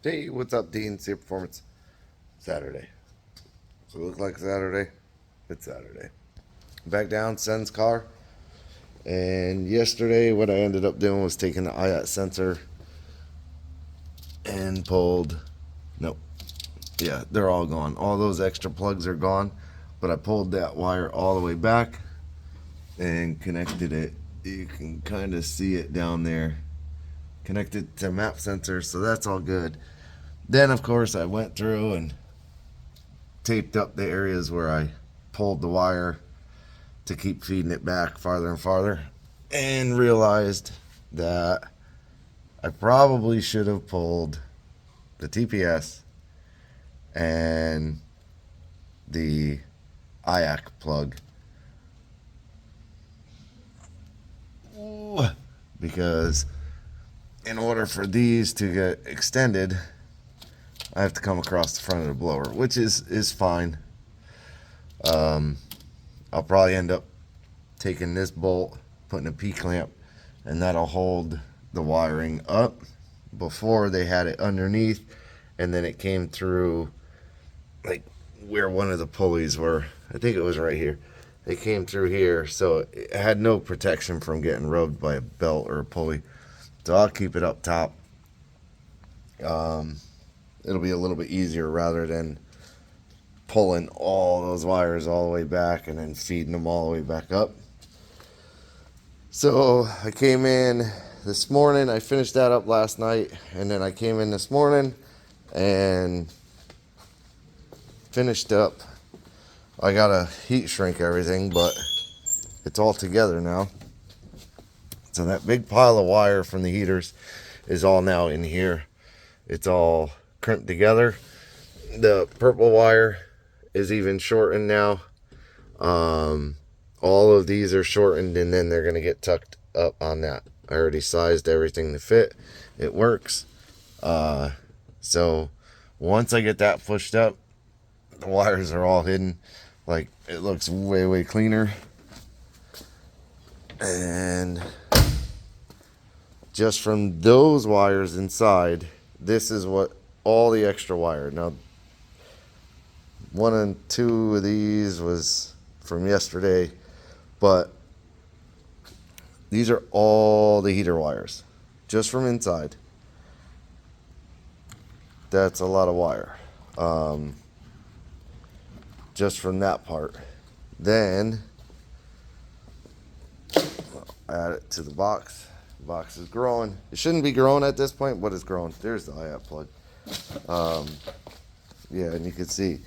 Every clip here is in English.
Hey, what's up, Dean? See Performance. Saturday. Does it look like Saturday? It's Saturday. Back down, Sen's car. And yesterday, what I ended up doing was taking the IAT sensor and pulled. Nope. Yeah, they're all gone. All those extra plugs are gone. But I pulled that wire all the way back and connected it. You can kind of see it down there. Connected to map sensor, so that's all good. Then, of course, I went through and taped up the areas where I pulled the wire to keep feeding it back farther and farther, and realized that I probably should have pulled the TPS and the IAC plug. Ooh, because in order for these to get extended, I have to come across the front of the blower, which is fine. I'll probably end up taking this bolt, putting a P-clamp, and that'll hold the wiring up. Before they had it underneath, and then it came through like where one of the pulleys were. I think it was right here. It came through here, so it had no protection from getting rubbed by a belt or a pulley. So I'll keep it up top. It'll be a little bit easier rather than pulling all those wires all the way back and then feeding them all the way back up. So I came in this morning. I finished that up last night, and then I came in this morning and finished up. I gotta heat shrink everything, but it's all together now. So that big pile of wire from the heaters is all now in here. It's all crimped together. The purple wire is even shortened now. All of these are shortened, and then they're going to get tucked up on that. I already sized everything to fit. It works. So once I get that pushed up, the wires are all hidden. Like, it looks way, way cleaner. And just from those wires inside, this is what all the extra wire. Now, 1 and 2 of these was from yesterday, but these are all the heater wires, just from inside. That's a lot of wire, just from that part. Then add it to the box. The box is growing. It shouldn't be growing at this point, but it's growing. There's the IAP plug. Yeah, and you can see,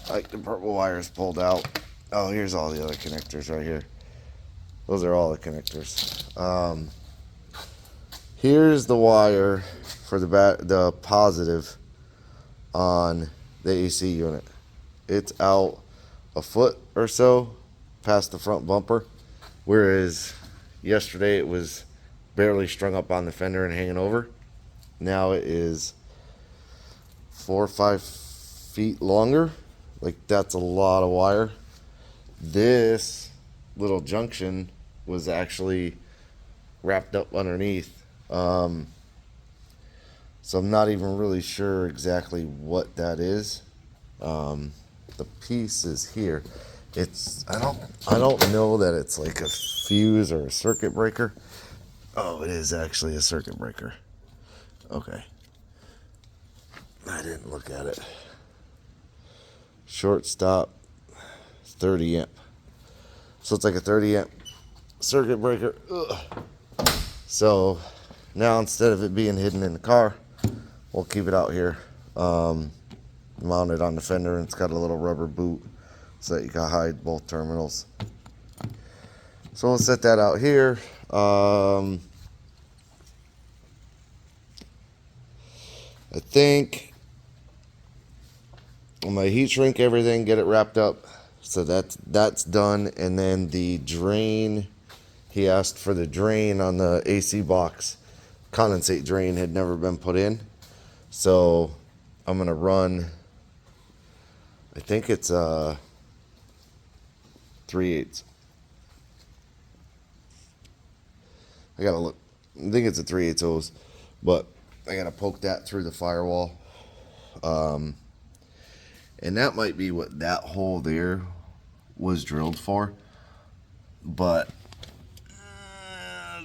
like, the purple wire is pulled out. Oh, here's all the other connectors right here. Those are all the connectors. Here's the wire for the positive on the AC unit. It's out a foot or so past the front bumper, whereas yesterday it was barely strung up on the fender and hanging over. Now it is 4 or 5 feet longer. Like, that's a lot of wire. This little junction was actually wrapped up underneath. So I'm not even really sure exactly what that is. The piece is here. I don't know that it's like a fuse or a circuit breaker. Oh, it is actually a circuit breaker. Okay. I didn't look at it. Shortstop, 30 amp. So it's like a 30 amp circuit breaker. Ugh. So now, instead of it being hidden in the car, we'll keep it out here, mounted on the fender, and it's got a little rubber boot so that you can hide both terminals. So we'll set that out here. I think I'm gonna heat shrink everything, get it wrapped up. So that's done. And then the drain, he asked for the drain on the AC box. Condensate drain had never been put in. So I'm gonna run, I think it's 3/8. I gotta look. I think it's a 3/8 hose, but I gotta poke that through the firewall. And that might be what that hole there was drilled for. But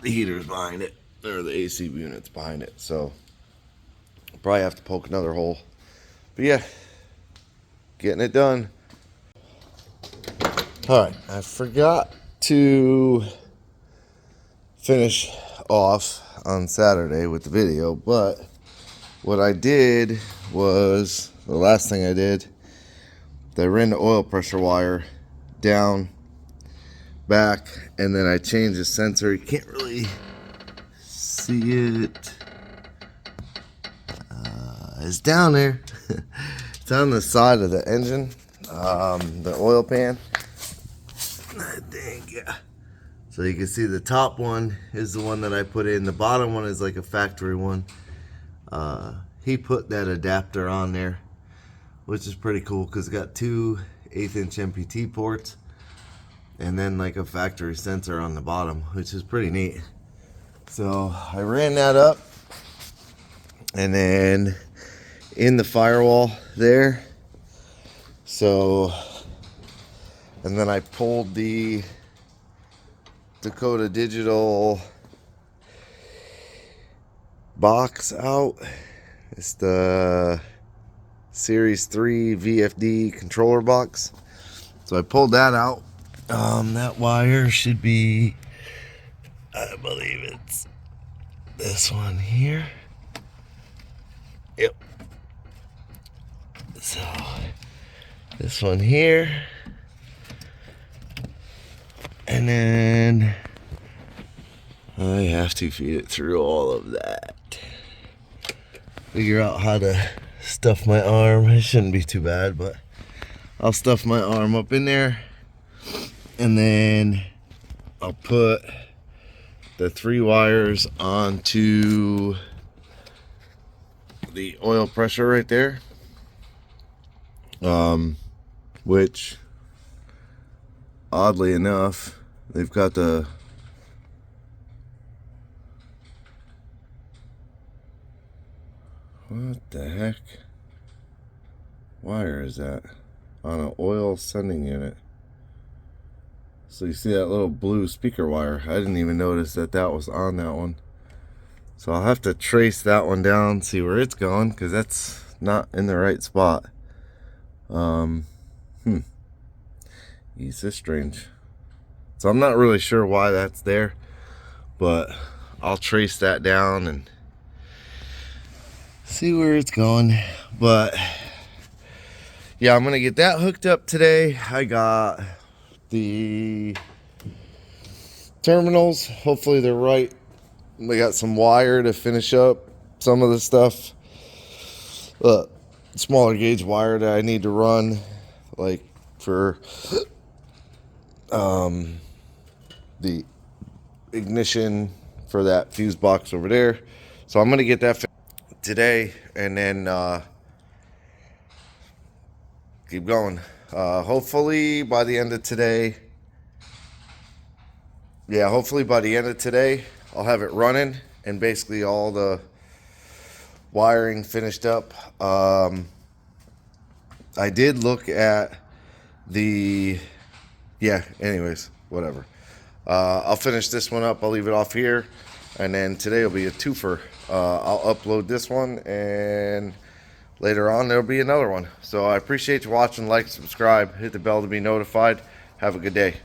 the heater's behind it, or the AC unit's behind it. So I'll probably have to poke another hole. But yeah, getting it done. Alright, I forgot to finish off on Saturday with the video, but what I did was, the last thing I did, I ran the oil pressure wire down, back, and then I changed the sensor. You can't really see it. It's down there. It's on the side of the engine, the oil pan. Dang, yeah. So you can see the top one is the one that I put in. The bottom one is like a factory one. He put that adapter on there, which is pretty cool because it's got two 1/8" MPT ports and then like a factory sensor on the bottom, which is pretty neat. So I ran that up, and then in the firewall there. So, and then I pulled the Dakota Digital box out. It's the Series 3 VFD controller box. So I pulled that out. That wire should be, I believe it's this one here. Yep. So this one here. And then I have to feed it through all of that. Figure out how to stuff my arm. It shouldn't be too bad, but I'll stuff my arm up in there. And then I'll put the 3 wires onto the oil pressure right there. Which, oddly enough, they've got the what the heck wire is that on an oil sending unit? So you see that little blue speaker wire. I didn't even notice that that was on that one. So I'll have to trace that one down, see where it's going, because that's not in the right spot. It's just strange. So I'm not really sure why that's there, but I'll trace that down and see where it's going. But yeah, I'm gonna get that hooked up today. I got the terminals, hopefully they're right. We got some wire to finish up some of the stuff, smaller gauge wire that I need to run, like for the ignition for that fuse box over there. So I'm gonna get that today, and then keep going. Hopefully by the end of today, I'll have it running and basically all the wiring finished up. I did look at the, anyways, whatever. I'll finish this one up. I'll leave it off here, and then today will be a twofer. I'll upload this one, and later on there'll be another one. So I appreciate you watching. Like, subscribe, hit the bell to be notified. Have a good day.